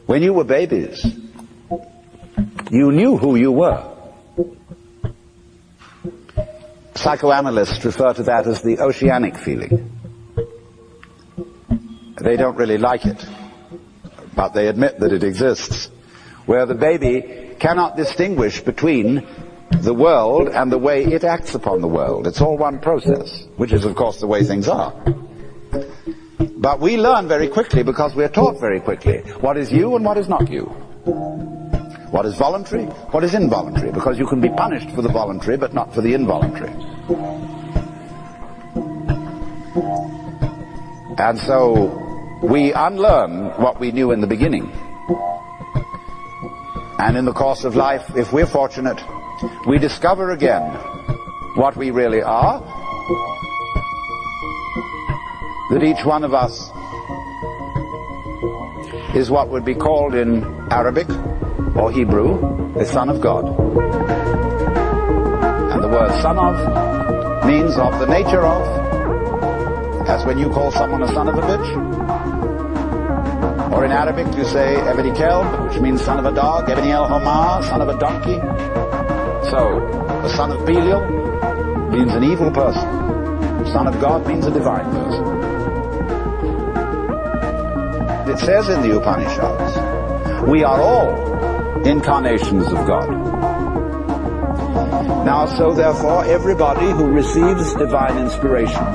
When you were babies, you knew who you were. Psychoanalysts refer to that as the oceanic feeling. They don't really like it, but they admit that it exists, where the baby cannot distinguish between the world and the way it acts upon the world. It's all one process, which is, of course, the way things are. But we learn very quickly because we're taught very quickly what is you and what is not you. What is voluntary, what is involuntary, because you can be punished for the voluntary but not for the involuntary. And so we unlearn what we knew in the beginning. And in the course of life, if we're fortunate, we discover again what we really are, that each one of us is what would be called in Arabic or Hebrew, a son of God. And the word son of means of the nature of, as when you call someone a son of a bitch. Or in Arabic you say Ebedi Kelb, which means son of a dog, Ebedi El Homar, son of a donkey. So, the son of Belial means an evil person. Son of God means a divine person. It says in the Upanishads, we are all incarnations of God. Now, so therefore, everybody who receives divine inspiration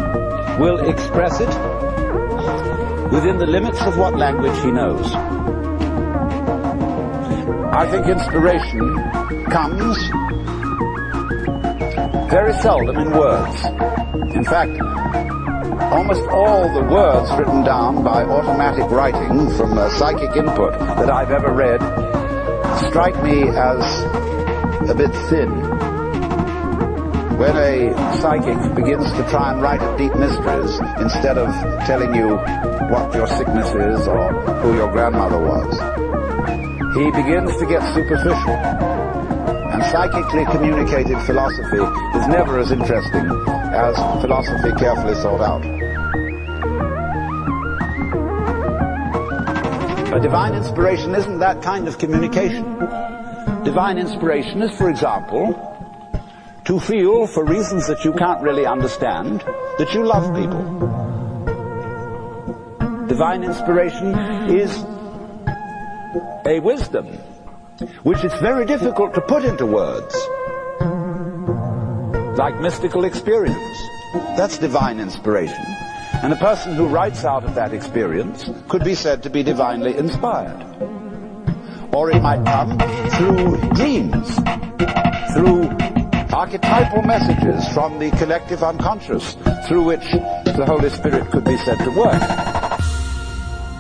will express it within the limits of what language he knows. I think inspiration comes very seldom in words. In fact, almost all the words written down by automatic writing from psychic input that I've ever read strike me as a bit thin. When a psychic begins to try and write of deep mysteries instead of telling you what your sickness is or who your grandmother was, he begins to get superficial. And psychically communicated philosophy is never as interesting as philosophy carefully thought out. But divine inspiration isn't that kind of communication. Divine inspiration is, for example, to feel, for reasons that you can't really understand, that you love people. Divine inspiration is a wisdom which it's very difficult to put into words, like mystical experience. That's divine inspiration. And a person who writes out of that experience could be said to be divinely inspired. Or it might come through dreams, through archetypal messages from the collective unconscious, through which the Holy Spirit could be said to work.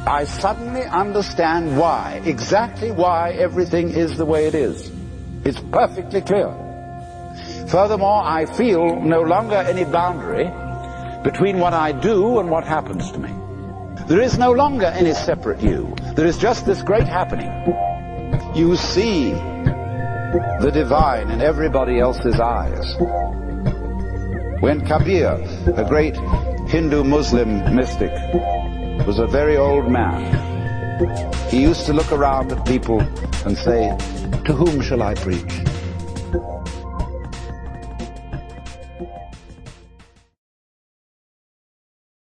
I suddenly understand why, exactly why everything is the way it is. It's perfectly clear. Furthermore, I feel no longer any boundary between what I do and what happens to me. There is no longer any separate you. There is just this great happening. You see the divine in everybody else's eyes. When Kabir, a great Hindu-Muslim mystic, was a very old man, he used to look around at people and say, "To whom shall I preach?